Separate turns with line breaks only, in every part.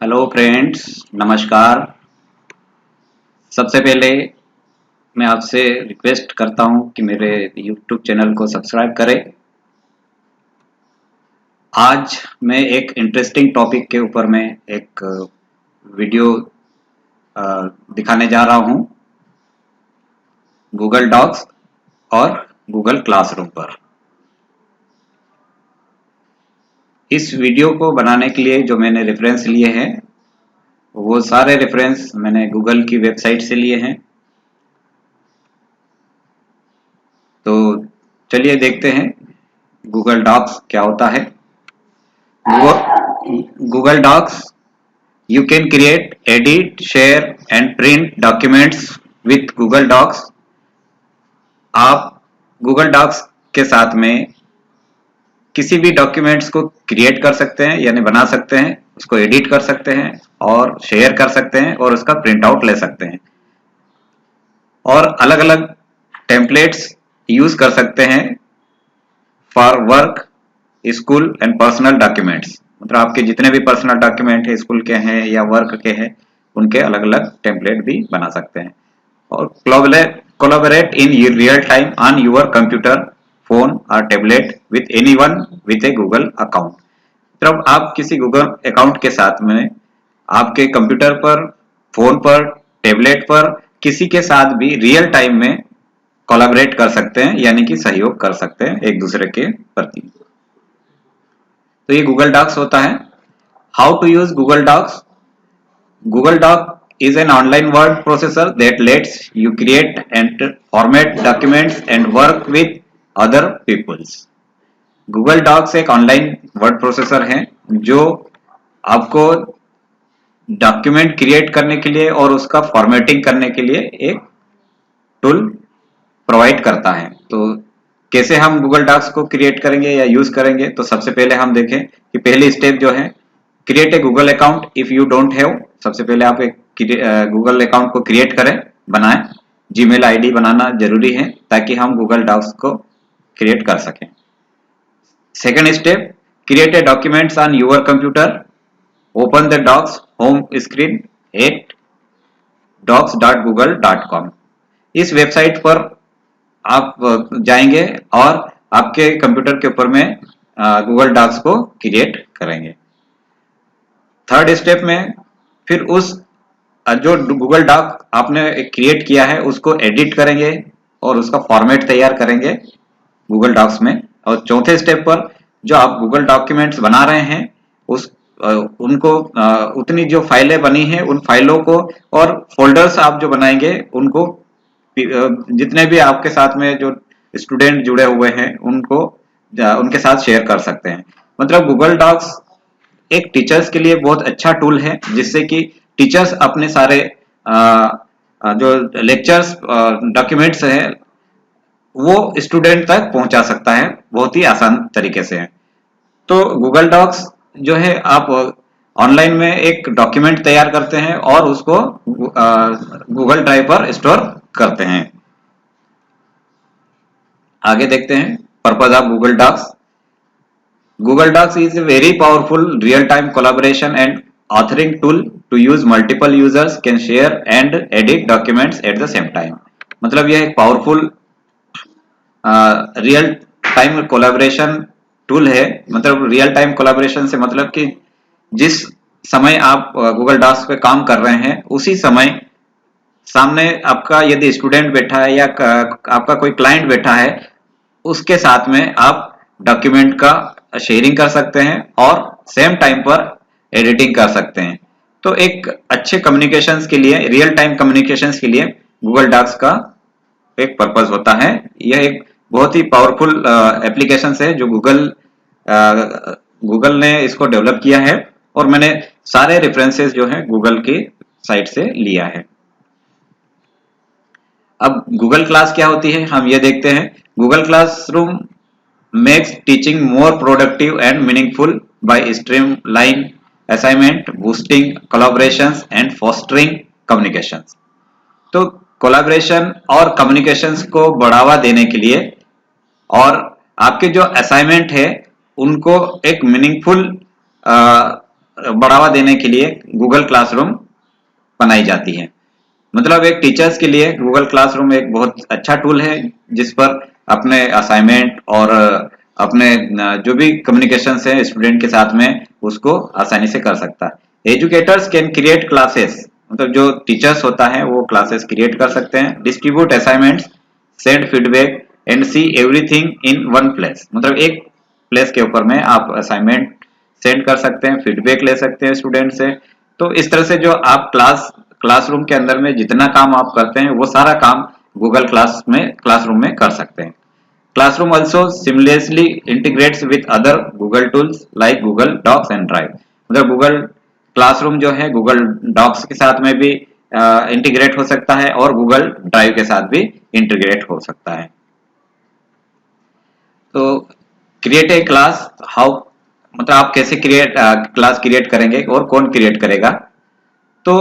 Hello friends, नमस्कार। सबसे पहले मैं आपसे रिक्वेस्ट करता हूं कि मेरे YouTube चैनल को सब्सक्राइब करें। आज मैं एक इंटरेस्टिंग टॉपिक के ऊपर में एक वीडियो दिखाने जा रहा हूं, गूगल डॉक्स और गूगल क्लासरूम पर। इस वीडियो को बनाने के लिए जो मैंने रेफरेंस लिए हैं वो सारे रेफरेंस मैंने गूगल की वेबसाइट से लिए हैं। तो चलिए देखते हैं गूगल डॉक्स क्या होता है। Google Docs, you can create, edit, share and print documents with Google Docs. आप गूगल डॉक्स के साथ में किसी भी डॉक्यूमेंट्स को क्रिएट कर सकते हैं, यानी बना सकते हैं, उसको एडिट कर सकते हैं और शेयर कर सकते हैं और उसका प्रिंट आउट ले सकते हैं और अलग अलग टेम्पलेट्स यूज कर सकते हैं for work, school and personal documents. मतलब आपके जितने भी पर्सनल डॉक्यूमेंट है, स्कूल के हैं या वर्क के हैं, उनके अलग अलग टेम्पलेट भी बना सकते हैं और collaborate in real time on your computer, phone और tablet with anyone with a Google account. मतलब आप किसी गूगल अकाउंट के साथ में आपके कंप्यूटर पर, फोन पर, टैबलेट पर किसी के साथ भी रियल टाइम में कोलैबोरेट कर सकते हैं, यानी कि सहयोग कर सकते हैं एक दूसरे के प्रति। तो ये गूगल डॉक्स होता है। How to use Google Docs? Google Doc is an online word processor that lets you create and format documents and work with other peoples. Google Docs एक ऑनलाइन वर्ड प्रोसेसर है जो आपको document create करने के लिए और उसका formatting करने के लिए एक टूल प्रोवाइड करता है। तो कैसे हम गूगल डॉक्स को क्रिएट करेंगे या यूज करेंगे, तो सबसे पहले हम देखें कि पहली स्टेप जो है, create a Google account if you don't have. सबसे पहले आप एक गूगल अकाउंट को क्रिएट करें, बनाएं। जीमेल आईडी बनाना जरूरी है ताकि हम गूगल डॉक्स को क्रिएट कर सकें। Second step, create a documents on your computer. Open the docs home screen at docs.google.com। इस वेबसाइट पर आप जाएंगे और आपके कंप्यूटर के ऊपर में गूगल डॉक्स को क्रिएट करेंगे। थर्ड स्टेप में फिर उस जो गूगल डॉक आपने क्रिएट किया है उसको एडिट करेंगे और उसका फॉर्मेट तैयार करेंगे गूगल डॉक्स में। और चौथे स्टेप पर जो आप गूगल डॉक्यूमेंट्स बना रहे हैं उनको उतनी जो फाइलें बनी हैं उन फाइलों को और फोल्डर्स आप जो बनाएंगे उनको जितने भी आपके साथ में जो स्टूडेंट जुड़े हुए हैं उनके साथ शेयर कर सकते हैं। मतलब गूगल डॉक्स एक टीचर्स के लिए बहुत अच्छा टूल है जिससे कि टीचर्स अपने सारे जो लेक्चर्स डॉक्यूमेंट्स हैं वो स्टूडेंट तक पहुंचा सकता है बहुत ही आसान तरीके से। तो गूगल डॉक्स जो है, आप ऑनलाइन में एक डॉक्यूमेंट तैयार करते हैं और उसको गूगल ड्राइव पर स्टोर करते हैं। आगे देखते हैं purpose of Google Docs. Google Docs is a very powerful real-time collaboration and authoring tool to use multiple users can share and edit documents at the same time। मतलब यह एक powerful real time collaboration tool है। मतलब real time collaboration से मतलब कि जिस समय आप गूगल डॉक्स पे काम कर रहे हैं उसी समय सामने आपका यदि स्टूडेंट बैठा है या आपका कोई क्लाइंट बैठा है, उसके साथ में आप डॉक्यूमेंट का शेयरिंग कर सकते हैं और सेम टाइम पर एडिटिंग कर सकते हैं। तो एक अच्छे कम्युनिकेशंस के लिए, रियल टाइम कम्युनिकेशंस के लिए गूगल डॉक्स का एक पर्पस होता है। यह एक बहुत ही पावरफुल एप्लीकेशन है जो गूगल ने इसको डेवलप किया है और मैंने सारे रेफरेंसेस जो है गूगल की साइट से लिया है। अब गूगल क्लास क्या होती है हम ये देखते हैं। Google classroom makes teaching more productive and meaningful by streamlining assignment, boosting collaborations and fostering communications। तो कोलैबोरेशन और कम्युनिकेशंस को बढ़ावा देने के लिए और आपके जो असाइनमेंट है उनको एक मीनिंगफुल बढ़ावा देने के लिए गूगल क्लासरूम बनाई जाती है। मतलब एक टीचर्स के लिए गूगल क्लासरूम एक बहुत अच्छा टूल है, जिस पर अपने असाइनमेंट और अपने जो भी कम्युनिकेशन है स्टूडेंट के साथ में उसको आसानी से कर सकता है। एजुकेटर्स कैन क्रिएट क्लासेस, मतलब जो टीचर्स होता है वो क्लासेस क्रिएट कर सकते हैं। Distribute assignments, send feedback and see everything in one place, मतलब एक प्लेस के ऊपर में आप असाइनमेंट सेंड कर सकते हैं, फीडबैक ले सकते हैं स्टूडेंट से। तो इस तरह से जो आप क्लासरूम के अंदर में जितना काम आप करते हैं वो सारा काम गूगल क्लासरूम में कर सकते हैं। Classroom also seamlessly integrates with other Google tools like Google Docs and Drive, मतलब गूगल क्लासरूम जो है गूगल डॉक्स के साथ में भी इंटीग्रेट हो सकता है और गूगल ड्राइव के साथ भी इंटीग्रेट हो सकता है। तो क्रिएट ए क्लास हाउ, मतलब आप कैसे क्लास क्रिएट करेंगे और कौन क्रिएट करेगा। तो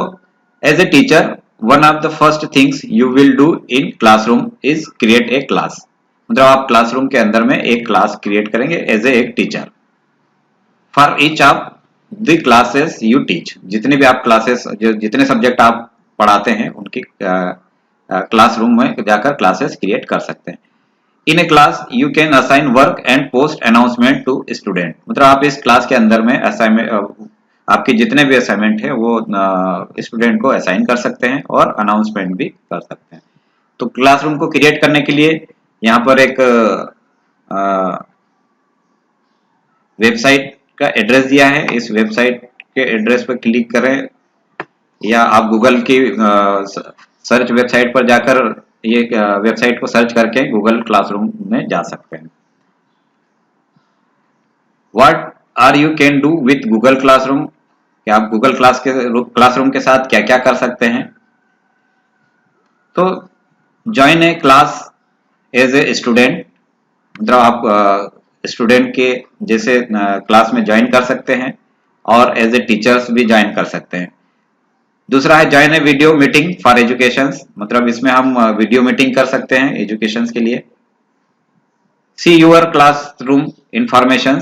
as a teacher one of the first things you will do in classroom is create a class, मतलब आप क्लासरूम के अंदर में एक क्लास क्रिएट करेंगे एज ए एक teacher. For each of the classes you teach, जितने भी आप क्लासेस जितने सब्जेक्ट आप पढ़ाते हैं उनकी क्लासरूम में जाकर क्लासेस क्रिएट कर सकते हैं। In a class you can assign work and post announcement to student, मतलब आप इस क्लास के अंदर में असाइनमेंट, आपके जितने भी असाइनमेंट है वो स्टूडेंट को असाइन कर सकते हैं और अनाउंसमेंट भी कर सकते हैं। तो क्लासरूम को क्रिएट करने के लिए यहाँ पर एक वेबसाइट का एड्रेस दिया है, इस वेबसाइट के एड्रेस पर क्लिक करें या आप गूगल की सर्च वेबसाइट पर जाकर ये वेबसाइट को सर्च करके गूगल क्लासरूम में जा सकते हैं। What are you can do with Google Classroom, कि आप गूगल क्लासरूम के साथ क्या क्या कर सकते हैं। तो join a class as a student, मतलब आप स्टूडेंट के जैसे क्लास में ज्वाइन कर सकते हैं और एज ए टीचर्स भी ज्वाइन कर सकते हैं। दूसरा है join A video meeting for education, मतलब इसमें हम वीडियो मीटिंग कर सकते हैं एजुकेशन के लिए। सी यूर क्लासरूम इंफॉर्मेशन,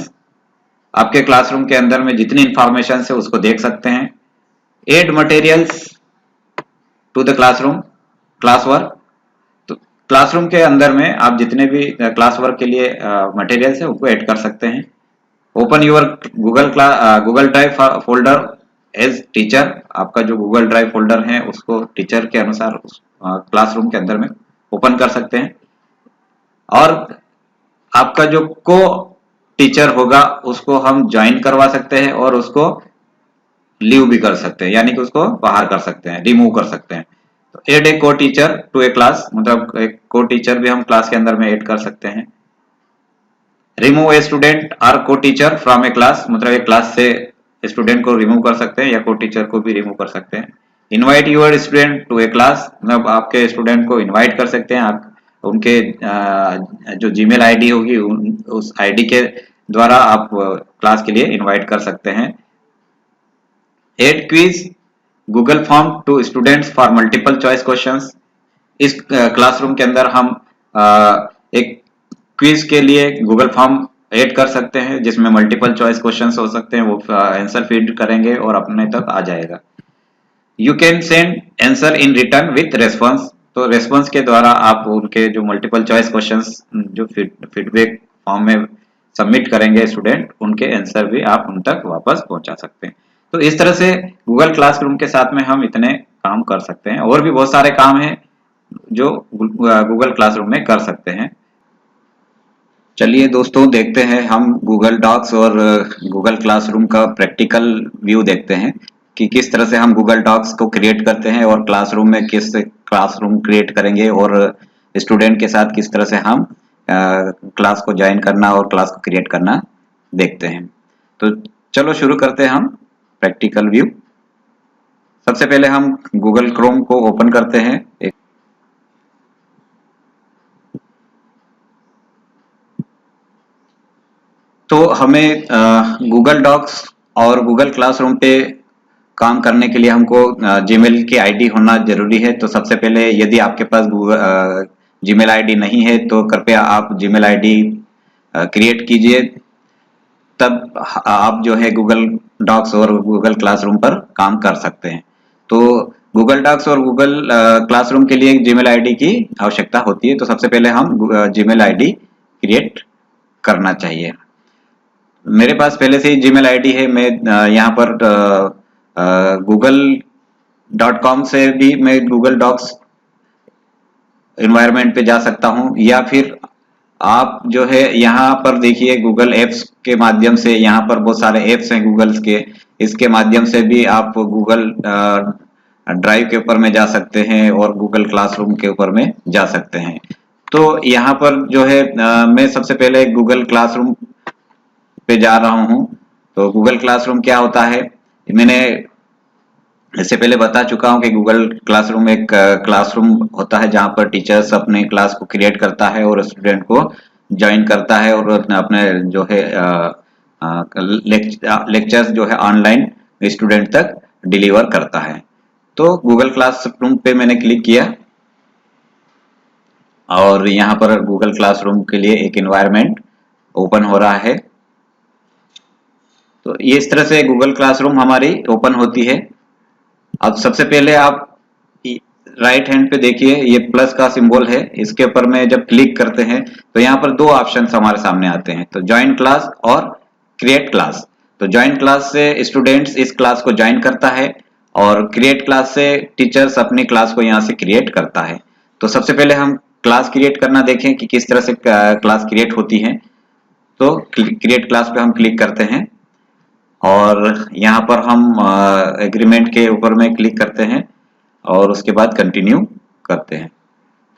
आपके क्लासरूम के अंदर में जितनी इंफॉर्मेशन है उसको देख सकते हैं। Add materials to the classroom class work, तो क्लासरूम के अंदर में आप जितने भी क्लास वर्क के लिए मटेरियल्स है उनको ऐड कर सकते हैं। Open your Google Drive folder as teacher, आपका जो गूगल ड्राइव फोल्डर है उसको टीचर के अनुसार क्लासरूम के अंदर में ओपन कर सकते हैं। और आपका जो को टीचर होगा उसको हम ज्वाइन करवा सकते हैं और उसको लीव भी कर सकते हैं, यानी कि उसको बाहर कर सकते हैं, रिमूव कर सकते हैं। तो एड ए को टीचर टू ए क्लास, मतलब एक को टीचर भी हम क्लास के अंदर में ऐड कर सकते हैं। रिमूव ए स्टूडेंट और को टीचर फ्रॉम ए क्लास, मतलब एक क्लास से स्टूडेंट को रिमूव कर सकते हैं या को टीचर को भी रिमूव कर सकते हैं। Invite your student to a class, मतलब आपके स्टूडेंट को इनवाइट कर सकते हैं आप, उनके जो जीमेल आईडी होगी उस आईडी के द्वारा आप क्लास के लिए इनवाइट कर सकते हैं। Add quiz Google Form to students for multiple choice questions, इस क्लासरूम के अंदर हम एक क्विज के लिए गूगल फॉर्म ऐड कर सकते हैं जिसमें मल्टीपल चॉइस क्वेश्चंस हो सकते हैं, वो आंसर फीड करेंगे और अपने तक आ जाएगा। You can send answer in return with response, तो रेस्पॉन्स के द्वारा आप उनके जो मल्टीपल चॉइस क्वेश्चंस जो फीडबैक फॉर्म में सबमिट करेंगे स्टूडेंट, उनके आंसर भी आप उन तक वापस पहुंचा सकते हैं। तो इस तरह से गूगल क्लासरूम के साथ में हम इतने काम कर सकते हैं, और भी बहुत सारे काम हैं जो गूगल क्लासरूम में कर सकते हैं। चलिए दोस्तों, देखते हैं हम गूगल डॉक्स और गूगल क्लासरूम का प्रैक्टिकल व्यू देखते हैं कि किस तरह से हम गूगल डॉक्स को क्रिएट करते हैं और क्लासरूम में किस क्लासरूम क्रिएट करेंगे और स्टूडेंट के साथ किस तरह से हम क्लास को ज्वाइन करना और क्लास को क्रिएट करना देखते हैं। तो चलो शुरू करते हैं हम प्रैक्टिकल व्यू। सबसे पहले हम गूगल क्रोम को ओपन करते हैं। तो हमें गूगल डॉक्स और गूगल क्लासरूम पे काम करने के लिए हमको जीमेल की आईडी होना जरूरी है। तो सबसे पहले यदि आपके पास जीमेल आईडी नहीं है तो कृपया आप जीमेल आईडी क्रिएट कीजिए, तब आप जो है गूगल डॉक्स और गूगल क्लासरूम पर काम कर सकते हैं। तो गूगल डॉक्स और गूगल क्लासरूम के लिए एक जीमेल आईडी की आवश्यकता होती है। तो सबसे पहले हम जीमेल आईडी क्रिएट करना चाहिए। मेरे पास पहले से ही जीमेल आईडी है। मैं यहाँ पर google.com से भी मैं गूगल डॉक्स एनवायरनमेंट पे जा सकता हूँ, या फिर आप जो है यहाँ पर देखिए गूगल एप्स के माध्यम से, यहाँ पर बहुत सारे एप्स हैं गूगल्स के, इसके माध्यम से भी आप गूगल ड्राइव के ऊपर में जा सकते हैं और गूगल क्लासरूम के ऊपर में जा सकते हैं। तो यहाँ पर जो है मैं सबसे पहले गूगल क्लासरूम पे जा रहा हूँ। तो गूगल क्लासरूम क्या होता है, मैंने इससे पहले बता चुका हूँ कि गूगल क्लासरूम एक क्लासरूम होता है जहाँ पर टीचर्स अपने क्लास को क्रिएट करता है और स्टूडेंट को ज्वाइन करता है और अपने जो है लेक्चर्स जो है ऑनलाइन स्टूडेंट तक डिलीवर करता है। तो गूगल क्लासरूम पे मैंने क्लिक किया और यहाँ पर गूगल क्लासरूम के लिए एक एनवायरनमेंट ओपन हो रहा है। तो ये इस तरह से गूगल क्लासरूम हमारी ओपन होती है। अब सबसे पहले आप राइट हैंड पे देखिए ये प्लस का सिंबल है, इसके ऊपर में जब क्लिक करते हैं तो यहाँ पर दो ऑप्शंस हमारे सामने आते हैं, तो ज्वाइन क्लास और क्रिएट क्लास। तो ज्वाइन क्लास से स्टूडेंट्स इस क्लास को ज्वाइन करता है और क्रिएट क्लास से टीचर्स अपनी क्लास को यहाँ से क्रिएट करता है। तो सबसे पहले हम क्लास क्रिएट करना देखें कि किस तरह से क्लास क्रिएट होती है। तो क्रिएट क्लास पे हम क्लिक करते हैं और यहाँ पर हम एग्रीमेंट के ऊपर में क्लिक करते हैं और उसके बाद कंटिन्यू करते हैं।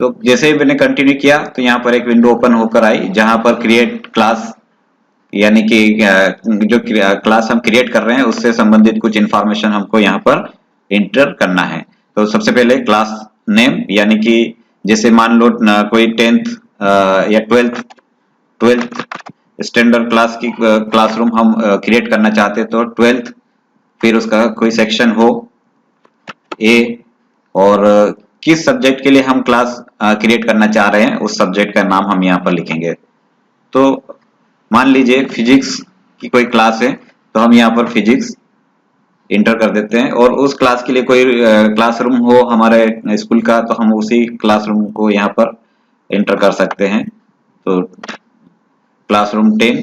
तो जैसे ही मैंने कंटिन्यू किया तो यहाँ पर एक विंडो ओपन होकर आई जहाँ पर क्रिएट क्लास यानी कि जो क्लास हम क्रिएट कर रहे हैं उससे संबंधित कुछ इंफॉर्मेशन हमको यहाँ पर इंटर करना है। तो सबसे पहले क्लास नेम, यानी कि जैसे मान लो कोई 10th या 12th स्टैंडर्ड क्लास की क्लासरूम हम क्रिएट करना चाहते हैं, तो 12th फिर उसका कोई सेक्शन हो ए और किस सब्जेक्ट के लिए हम क्लास क्रिएट करना चाह रहे हैं उस सब्जेक्ट का नाम हम यहाँ पर लिखेंगे। तो मान लीजिए फिजिक्स की कोई क्लास है तो हम यहाँ पर फिजिक्स इंटर कर देते हैं और उस क्लास के लिए कोई क्लासरूम हो हमारे स्कूल का तो हम उसी क्लासरूम को यहाँ पर इंटर कर सकते हैं। तो क्लासरूम 10।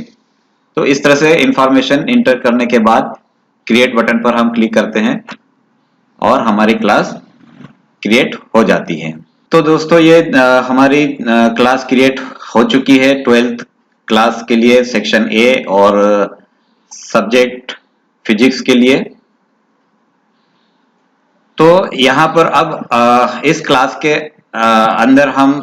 तो इस तरह से इंफॉर्मेशन इंटर करने के बाद क्रिएट बटन पर हम क्लिक करते हैं और हमारी क्लास क्रिएट हो जाती है। तो दोस्तों ये हमारी क्लास क्रिएट हो चुकी है 12th क्लास के लिए सेक्शन ए और सब्जेक्ट फिजिक्स के लिए। तो यहाँ पर अब इस क्लास के अंदर हम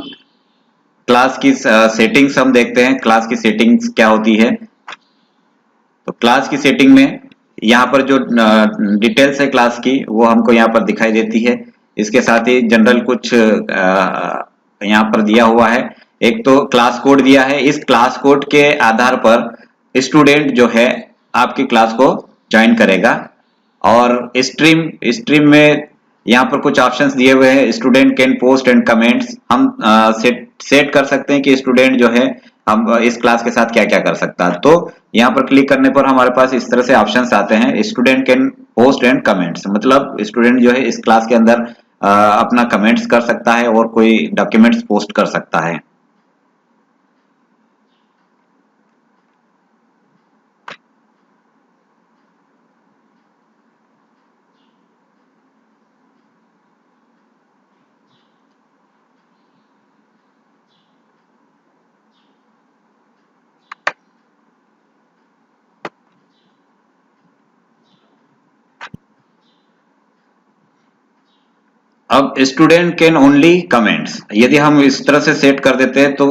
क्लास की सेटिंग्स हम देखते हैं, क्लास की सेटिंग्स क्या होती है। तो क्लास की सेटिंग में यहाँ पर जो डिटेल्स है क्लास की वो हमको यहाँ पर दिखाई देती है। इसके साथ ही जनरल कुछ यहाँ पर दिया हुआ है। एक तो क्लास कोड दिया है, इस क्लास कोड के आधार पर स्टूडेंट जो है आपकी क्लास को ज्वाइन करेगा। और स्ट्रीम में यहाँ पर कुछ ऑप्शंस दिए हुए हैं, student can post and comments. हम सेट कर सकते हैं कि स्टूडेंट जो है हम इस क्लास के साथ क्या क्या कर सकता है। तो यहाँ पर क्लिक करने पर हमारे पास इस तरह से ऑप्शंस आते हैं, student can post and comments, मतलब स्टूडेंट जो है इस क्लास के अंदर अपना कमेंट्स कर सकता है और कोई डॉक्यूमेंट्स पोस्ट कर सकता है। अब स्टूडेंट कैन ओनली कमेंट्स, यदि हम इस तरह से सेट कर देते हैं तो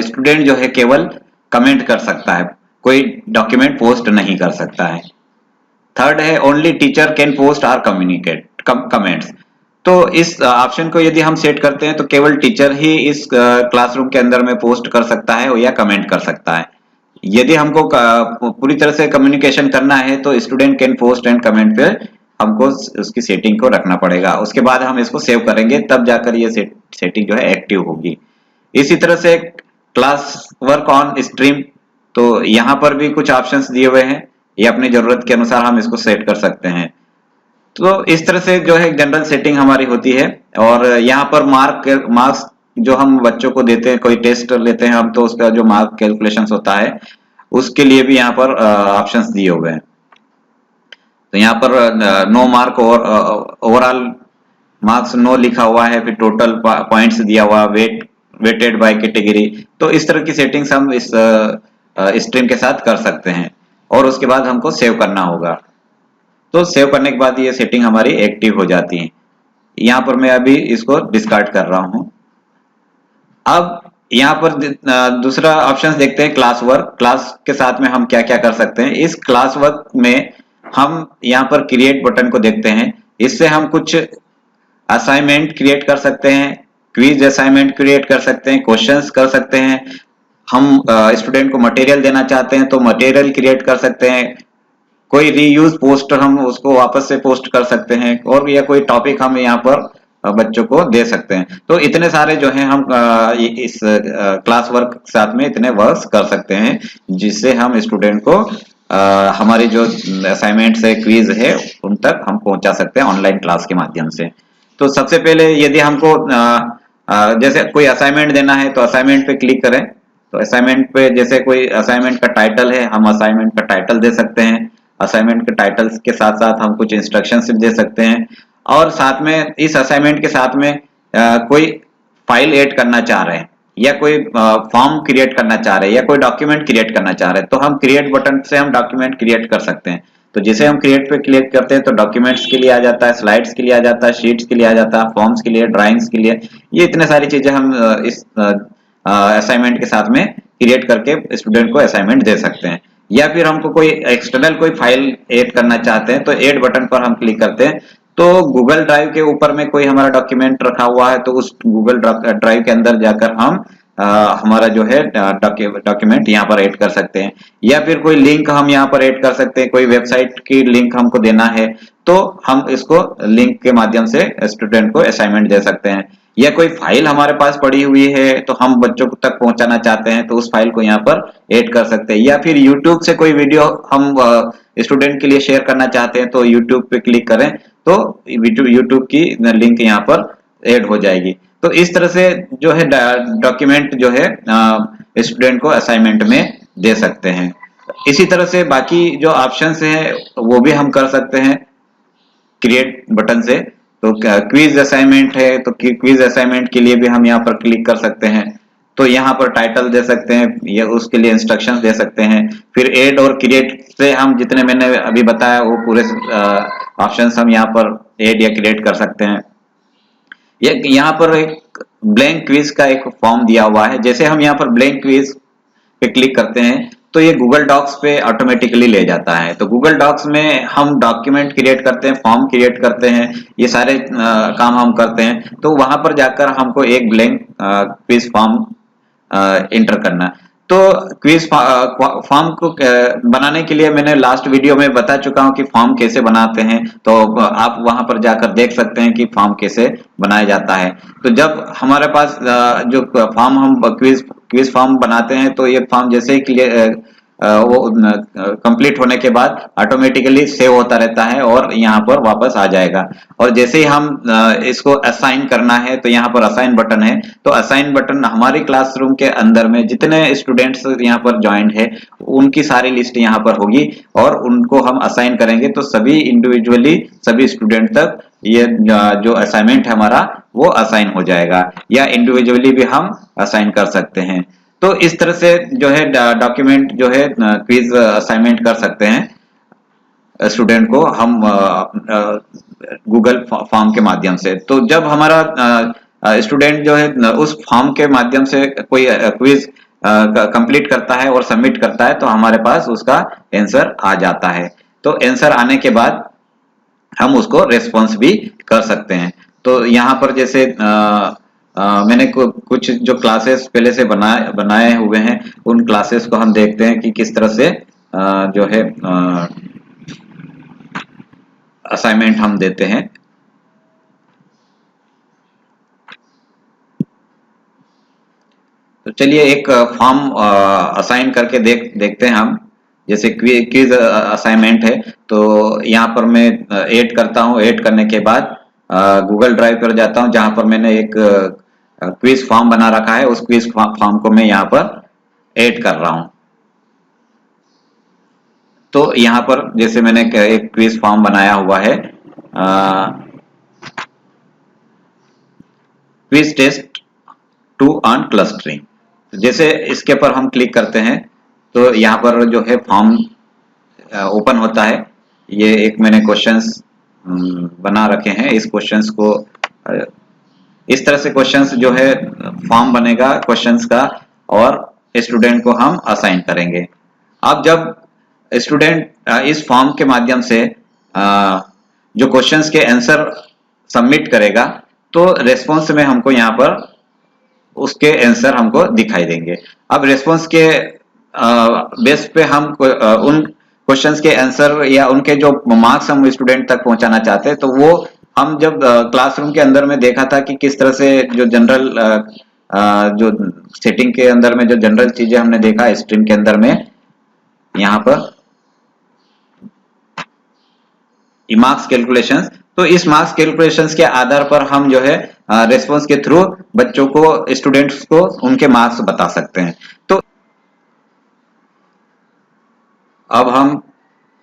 स्टूडेंट जो है केवल कमेंट कर सकता है, कोई डॉक्यूमेंट पोस्ट नहीं कर सकता है। थर्ड है ओनली टीचर कैन पोस्ट और कम्युनिकेट कमेंट्स। तो इस ऑप्शन को यदि हम सेट करते हैं तो केवल टीचर ही इस क्लासरूम के अंदर में पोस्ट कर सकता है या कमेंट कर सकता है। यदि हमको पूरी तरह से कम्युनिकेशन करना है तो student can post and comment पे हमको उसकी सेटिंग को रखना पड़ेगा। उसके बाद हम इसको सेव करेंगे तब जाकर ये सेटिंग जो है एक्टिव होगी। इसी तरह से क्लास वर्क ऑन स्ट्रीम, तो यहाँ पर भी कुछ ऑप्शंस दिए हुए हैं। ये अपनी जरूरत के अनुसार हम इसको सेट कर सकते हैं। तो इस तरह से जो है जनरल सेटिंग हमारी होती है। और यहाँ पर मार्क्स जो हम बच्चों को देते हैं, कोई टेस्ट लेते हैं हम, तो उसका जो मार्क कैलकुलेशंस होता है उसके लिए भी यहाँ पर ऑप्शंस दिए हुए हैं। तो यहाँ पर नो मार्क और ओवरऑल मार्क्स नो लिखा हुआ है, फिर टोटल पॉइंट्स दिया हुआ, वेटेड बाय कैटेगरी। तो इस तरह की सेटिंग्स हम इस स्ट्रीम के साथ कर सकते हैं और उसके बाद हमको सेव करना होगा। तो सेव करने के बाद ये सेटिंग हमारी एक्टिव हो जाती है। यहाँ पर मैं अभी इसको डिस्कार्ड कर रहा हूँ। अब यहाँ पर दूसरा ऑप्शन देखते हैं, क्लास वर्क। क्लास के साथ में हम क्या क्या कर सकते हैं। इस क्लास वर्क में हम यहाँ पर क्रिएट बटन को देखते हैं। इससे हम कुछ असाइनमेंट क्रिएट कर सकते हैं, क्विज असाइनमेंट क्रिएट कर सकते हैं, क्वेश्चंस कर सकते हैं। हम स्टूडेंट को मटेरियल देना चाहते हैं तो मटेरियल क्रिएट कर सकते हैं। कोई रीयूज पोस्ट हम उसको वापस से पोस्ट कर सकते हैं, और या कोई टॉपिक हम यहाँ पर बच्चों को दे सकते हैं। तो इतने सारे जो हैं हम इस क्लास वर्क के साथ में इतने वर्क्स कर सकते हैं, जिससे हम स्टूडेंट को हमारी जो असाइनमेंट्स है, क्विज है, उन तक हम पहुंचा सकते हैं ऑनलाइन क्लास के माध्यम से। तो सबसे पहले यदि हमको जैसे कोई असाइनमेंट देना है तो असाइनमेंट पे क्लिक करें। तो असाइनमेंट पे जैसे कोई असाइनमेंट का टाइटल है, हम असाइनमेंट का टाइटल दे सकते हैं। असाइनमेंट के टाइटल्स के साथ साथ हम कुछ इंस्ट्रक्शंस दे सकते हैं, और साथ में इस असाइनमेंट के साथ में कोई फाइल ऐड करना चाह रहे हैं, या कोई फॉर्म क्रिएट करना चाह रहे हैं, या कोई डॉक्यूमेंट क्रिएट करना चाह रहे हैं, तो हम क्रिएट बटन से हम डॉक्यूमेंट क्रिएट कर सकते हैं। तो जैसे हम क्रिएट पे क्लिक करते हैं तो डॉक्यूमेंट्स के लिए आ जाता है, स्लाइड्स के लिए आ जाता है, शीट्स के लिए आ जाता है, फॉर्म्स के लिए, ड्राइंग्स के लिए। ये इतने सारी चीजें हम इस असाइनमेंट के साथ में क्रिएट करके स्टूडेंट को असाइनमेंट दे सकते हैं। या फिर हमको कोई एक्सटर्नल कोई फाइल ऐड करना चाहते हैं तो ऐड बटन पर हम क्लिक करते हैं। तो गूगल ड्राइव के ऊपर में कोई हमारा डॉक्यूमेंट रखा हुआ है तो उस गूगल ड्राइव के अंदर जाकर हम हमारा जो है डॉक्यूमेंट यहाँ पर ऐड कर सकते हैं। या फिर कोई लिंक हम यहाँ पर ऐड कर सकते हैं, कोई वेबसाइट की लिंक हमको देना है तो हम इसको लिंक के माध्यम से स्टूडेंट को असाइनमेंट दे सकते हैं। या कोई फाइल हमारे पास पड़ी हुई है तो हम बच्चों तक पहुंचाना चाहते हैं तो उस फाइल को यहाँ पर ऐड कर सकते हैं। या फिर यूट्यूब से कोई वीडियो हम स्टूडेंट के लिए शेयर करना चाहते हैं तो यूट्यूब पे क्लिक करें तो यूट्यूब की लिंक यहाँ पर ऐड हो जाएगी। तो इस तरह से जो है डॉक्यूमेंट जो है स्टूडेंट को असाइनमेंट में दे सकते हैं। इसी तरह से बाकी जो ऑप्शंस हैं वो भी हम कर सकते हैं क्रिएट बटन से। तो क्विज असाइनमेंट है तो क्विज असाइनमेंट के लिए भी हम यहाँ पर क्लिक कर सकते हैं। तो यहाँ पर टाइटल दे सकते हैं या उसके लिए इंस्ट्रक्शंस दे सकते हैं। फिर ऐड और क्रिएट से हम जितने मैंने अभी बताया वो पूरे ऑप्शंस हम यहाँ पर ऐड या क्रिएट कर सकते हैं। यहाँ पर एक ब्लैंक क्विज का एक फॉर्म दिया हुआ है। जैसे हम यहाँ पर ब्लैंक क्विज पे क्लिक करते हैं तो ये गूगल डॉक्स पे ऑटोमेटिकली ले जाता है। तो गूगल डॉक्स में हम डॉक्यूमेंट क्रिएट करते हैं, फॉर्म क्रिएट करते हैं, ये सारे काम हम करते हैं। तो वहां पर जाकर हमको एक ब्लैंक क्विज फॉर्म इंटर करना। तो क्विज फॉर्म को बनाने के लिए मैंने लास्ट वीडियो में बता चुका हूं कि फॉर्म कैसे बनाते हैं। तो आप वहां पर जाकर देख सकते हैं कि फॉर्म कैसे बनाया जाता है। तो जब हमारे पास जो फॉर्म हम क्विज फॉर्म बनाते हैं तो ये फॉर्म जैसे ही वो कंप्लीट होने के बाद ऑटोमेटिकली सेव होता रहता है और यहाँ पर वापस आ जाएगा। और जैसे ही हम इसको असाइन करना है तो यहाँ पर असाइन बटन है। तो असाइन बटन हमारी क्लासरूम के अंदर में जितने स्टूडेंट्स यहाँ पर ज्वाइंट है उनकी सारी लिस्ट यहाँ पर होगी और उनको हम असाइन करेंगे तो सभी इंडिविजुअली सभी स्टूडेंट तक ये जो असाइनमेंट है हमारा वो असाइन हो जाएगा, या इंडिविजुअली भी हम असाइन कर सकते हैं। तो इस तरह से जो है डॉक्यूमेंट जो है क्विज असाइनमेंट कर सकते हैं स्टूडेंट को हम गूगल फॉर्म के माध्यम से। तो जब हमारा स्टूडेंट जो है उस फॉर्म के माध्यम से कोई क्विज कंप्लीट करता है और सबमिट करता है तो हमारे पास उसका आंसर आ जाता है। तो आंसर आने के बाद हम उसको रेस्पॉन्स भी कर सकते हैं। तो यहाँ पर जैसे मैंने कुछ जो क्लासेस पहले से बनाए हुए हैं उन क्लासेस को हम देखते हैं कि किस तरह से जो है असाइनमेंट हम देते हैं। तो चलिए एक फॉर्म असाइन करके देखते हैं हम जैसे क्विज असाइनमेंट है, तो यहाँ पर मैं ऐड करता हूँ। ऐड करने के बाद गूगल ड्राइव पर जाता हूँ, जहाँ पर मैंने एक क्विज फॉर्म बना रखा है। उस क्विज फॉर्म को मैं यहाँ पर ऐड कर रहा हूँ। तो यहाँ पर जैसे मैंने एक क्विज फॉर्म बनाया हुआ है, quiz test two on clustering. जैसे इसके पर हम क्लिक करते हैं तो यहाँ पर जो है फॉर्म ओपन होता है। ये एक मैंने क्वेश्चंस बना रखे हैं। इस क्वेश्चंस को इस तरह से क्वेश्चंस जो है फॉर्म बनेगा क्वेश्चंस का, और स्टूडेंट को हम असाइन करेंगे। अब जब स्टूडेंट इस फॉर्म के माध्यम से जो क्वेश्चंस के आंसर सबमिट करेगा, तो रेस्पॉन्स में हमको यहाँ पर उसके आंसर हमको दिखाई देंगे। अब रेस्पॉन्स के बेस पे हम उन क्वेश्चंस के आंसर या उनके जो मार्क्स हम स्टूडेंट तक पहुंचाना चाहते हैं, तो वो हम जब क्लासरूम के अंदर में देखा था कि किस तरह से जो जनरल जो सेटिंग के अंदर में जो जनरल चीजें हमने देखा स्ट्रीम के अंदर में, यहाँ पर मार्क्स कैलकुलेशंस, तो इस मार्क्स कैलकुलेशंस के आधार पर हम जो है रेस्पॉन्स के थ्रू बच्चों को, स्टूडेंट्स को उनके मार्क्स बता सकते हैं। तो अब हम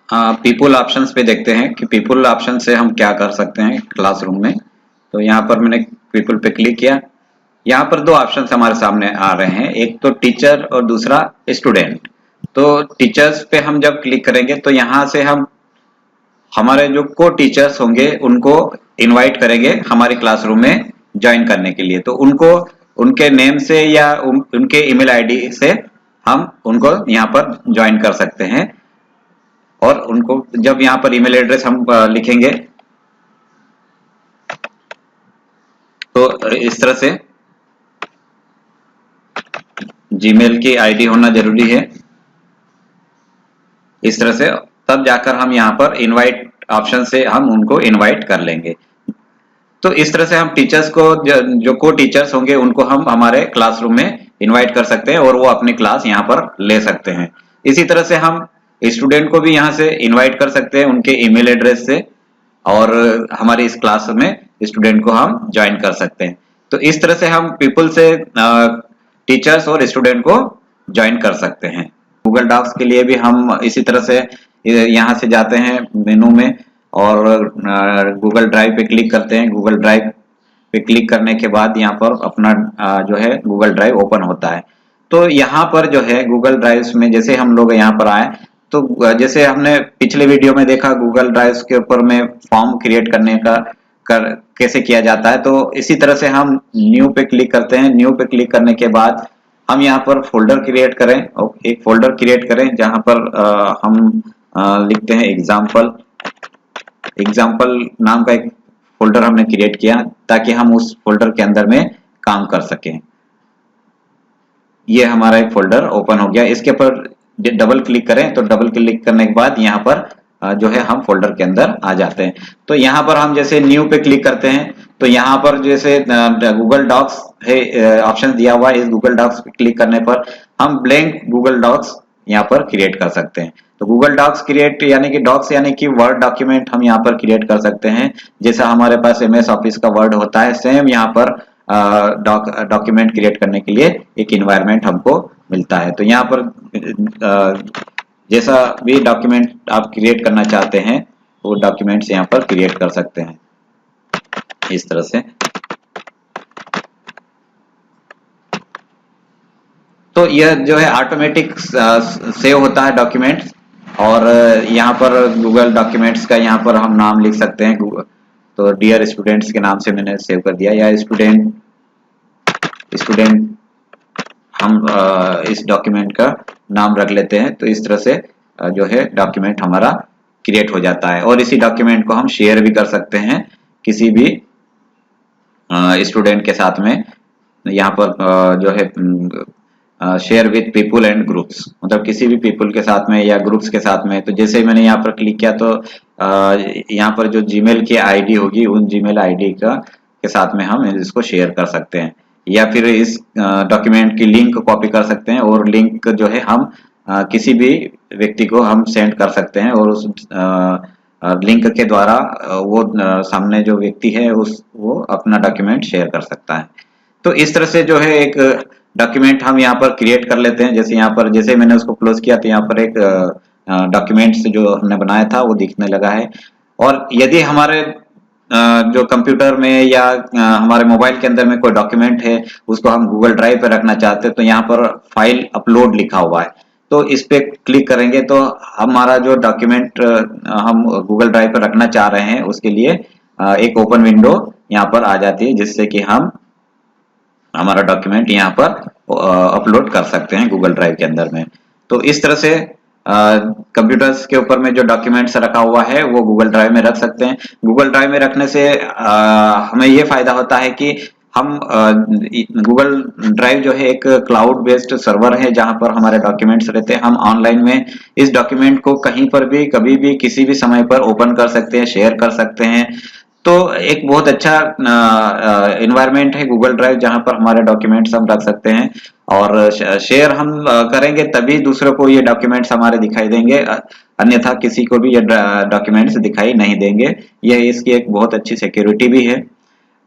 पीपल ऑप्शंस पे देखते हैं कि पीपल ऑप्शन से हम क्या कर सकते हैं क्लासरूम में। तो यहाँ पर मैंने पीपल पे क्लिक किया। यहाँ पर दो ऑप्शंस हमारे सामने आ रहे हैं, एक तो टीचर और दूसरा स्टूडेंट। तो टीचर्स पे हम जब क्लिक करेंगे तो यहाँ से हम हमारे जो को टीचर्स होंगे उनको इनवाइट करेंगे हमारे क्लासरूम में ज्वाइन करने के लिए। तो उनको उनके नेम से या उनके ईमेल आईडी से हम उनको यहाँ पर ज्वाइन कर सकते हैं। और उनको जब यहाँ पर ईमेल एड्रेस हम लिखेंगे तो इस तरह से जीमेल की आईडी होना जरूरी है। इस तरह से तब जाकर हम यहाँ पर इनवाइट ऑप्शन से हम उनको इनवाइट कर लेंगे। तो इस तरह से हम टीचर्स को, जो को टीचर्स होंगे उनको हम हमारे क्लासरूम में इनवाइट कर सकते हैं और वो अपनी क्लास यहाँ पर ले सकते हैं। इसी तरह से हम स्टूडेंट को भी यहाँ से इनवाइट कर सकते हैं उनके ईमेल एड्रेस से, और हमारी इस क्लास में स्टूडेंट को हम ज्वाइन कर सकते हैं। तो इस तरह से हम पीपल से टीचर्स और स्टूडेंट को ज्वाइन कर सकते हैं। गूगल डॉक्स के लिए भी हम इसी तरह से यहाँ से जाते हैं मेनू में और गूगल ड्राइव पे क्लिक करते हैं। गूगल ड्राइव पे क्लिक करने के बाद यहाँ पर अपना जो है गूगल ड्राइव ओपन होता है। तो यहाँ पर जो है गूगल ड्राइव में जैसे हम लोग यहाँ पर आए, तो जैसे हमने पिछले वीडियो में देखा गूगल ड्राइव के ऊपर में फॉर्म क्रिएट करने का कैसे किया जाता है, तो इसी तरह से हम न्यू पे क्लिक करते हैं। न्यू पे क्लिक करने के बाद हम यहाँ पर फोल्डर क्रिएट करें, और एक फोल्डर क्रिएट करें जहां पर हम लिखते हैं एग्जाम्पल। एग्जाम्पल नाम का एक फोल्डर हमने क्रिएट किया ताकि हम उस फोल्डर के अंदर में काम कर सकें। ये हमारा एक फोल्डर ओपन हो गया। इसके ऊपर डबल क्लिक करें, तो डबल क्लिक करने के बाद यहाँ पर जो है हम फोल्डर के अंदर आ जाते हैं। तो यहाँ पर हम जैसे न्यू पे क्लिक करते हैं तो यहाँ पर जैसे गूगल डॉक्स है ऑप्शन दिया हुआ है, इस गूगल डॉक्स पे क्लिक करने पर हम ब्लैंक गूगल डॉक्स यहाँ पर क्रिएट कर सकते हैं। तो गूगल डॉक्स क्रिएट यानी कि डॉक्स यानी कि वर्ड डॉक्यूमेंट हम यहाँ पर क्रिएट कर सकते हैं। जैसा हमारे पास MS ऑफिस का वर्ड होता है, सेम यहाँ पर डॉक्यूमेंट क्रिएट करने के लिए एक इन्वायरमेंट हमको मिलता है। तो यहाँ पर जैसा भी डॉक्यूमेंट आप क्रिएट करना चाहते हैं वो डॉक्यूमेंट्स यहाँ पर क्रिएट कर सकते हैं इस तरह से। तो यह जो है ऑटोमेटिक सेव होता है डॉक्यूमेंट्स, और यहाँ पर गूगल डॉक्यूमेंट्स का यहाँ पर हम नाम लिख सकते हैं। तो डियर स्टूडेंट्स के नाम से मैंने सेव कर दिया, या स्टूडेंट हम इस डॉक्यूमेंट का नाम रख लेते हैं। तो इस तरह से जो है डॉक्यूमेंट हमारा क्रिएट हो जाता है, और इसी डॉक्यूमेंट को हम शेयर भी कर सकते हैं किसी भी स्टूडेंट के साथ में। यहाँ पर जो है share with people and groups, मतलब किसी भी पीपल के साथ में या ग्रुप्स के साथ में। तो जैसे ही मैंने यहाँ पर क्लिक किया तो यहाँ पर जो जीमेल की आईडी होगी उन जीमेल आईडी के साथ में हम इसको शेयर कर सकते हैं, या फिर इस डॉक्यूमेंट की लिंक कॉपी कर सकते हैं और लिंक जो है हम किसी भी व्यक्ति को हम सेंड कर सकते हैं और उस लिंक के द्वारा वो सामने जो व्यक्ति है वो अपना डॉक्यूमेंट शेयर कर सकता है। तो इस तरह से जो है एक डॉक्यूमेंट हम यहाँ पर क्रिएट कर लेते हैं। जैसे यहाँ पर जैसे मैंने उसको क्लोज किया तो यहाँ पर एक डॉक्यूमेंट्स जो हमने बनाया था वो दिखने लगा है। और यदि हमारे जो कंप्यूटर में या हमारे मोबाइल के अंदर में कोई डॉक्यूमेंट है उसको हम गूगल ड्राइव पे रखना चाहते हैं तो यहाँ पर फाइल अपलोड लिखा हुआ है, तो इस पे क्लिक करेंगे तो हमारा जो डॉक्यूमेंट हम गूगल ड्राइव पर रखना चाह रहे हैं उसके लिए एक ओपन विंडो यहाँ पर आ जाती है, जिससे कि हम हमारा डॉक्यूमेंट यहाँ पर अपलोड कर सकते हैं गूगल ड्राइव के अंदर में। तो इस तरह से कंप्यूटर्स के ऊपर में जो डॉक्यूमेंट्स रखा हुआ है वो गूगल ड्राइव में रख सकते हैं। गूगल ड्राइव में रखने से हमें ये फायदा होता है कि हम गूगल ड्राइव जो है एक क्लाउड बेस्ड सर्वर है जहां पर हमारे डॉक्यूमेंट्स रहते हैं। हम ऑनलाइन में इस डॉक्यूमेंट को कहीं पर भी कभी भी किसी भी समय पर ओपन कर सकते हैं, शेयर कर सकते हैं। तो एक बहुत अच्छा एनवायरनमेंट है गूगल ड्राइव जहां पर हमारे डॉक्यूमेंट्स हम रख सकते हैं और शेयर हम करेंगे तभी दूसरों को ये डॉक्यूमेंट्स हमारे दिखाई देंगे, अन्यथा किसी को भी ये डॉक्यूमेंट्स दिखाई नहीं देंगे। यह इसकी एक बहुत अच्छी सिक्योरिटी भी है।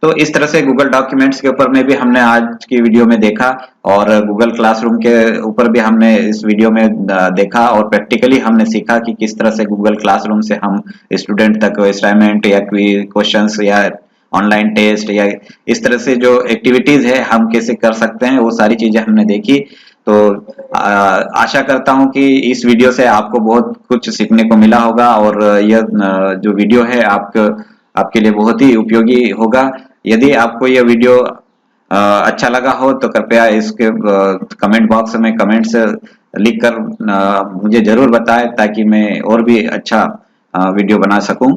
तो इस तरह से गूगल डॉक्यूमेंट्स के ऊपर में भी हमने आज की वीडियो में देखा और गूगल क्लासरूम के ऊपर भी हमने इस वीडियो में देखा और प्रैक्टिकली हमने सीखा कि किस तरह से गूगल क्लासरूम से हम स्टूडेंट तक असाइनमेंट या क्वेश्चंस या ऑनलाइन टेस्ट या इस तरह से जो एक्टिविटीज है हम कैसे कर सकते हैं, वो सारी चीजें हमने देखी। तो आशा करता हूं कि इस वीडियो से आपको बहुत कुछ सीखने को मिला होगा और यह जो वीडियो है आपके लिए बहुत ही उपयोगी होगा। यदि आपको यह वीडियो अच्छा लगा हो तो कृपया इसके कमेंट बॉक्स में कमेंट्स लिखकर मुझे जरूर बताएं ताकि मैं और भी अच्छा वीडियो बना सकूं।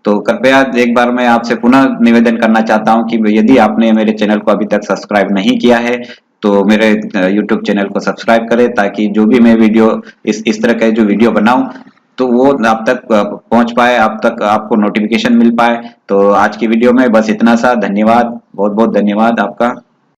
तो कृपया एक बार मैं आपसे पुनः निवेदन करना चाहता हूं कि यदि आपने मेरे चैनल को अभी तक सब्सक्राइब नहीं किया है तो मेरे YouTube चैनल को सब्सक्राइब करें ताकि जो भी मैं वीडियो इस तरह का जो वीडियो बनाऊं तो वो आप तक पहुंच पाए, आप तक आपको नोटिफिकेशन मिल पाए। तो आज की वीडियो में बस इतना सा। धन्यवाद, बहुत बहुत धन्यवाद आपका।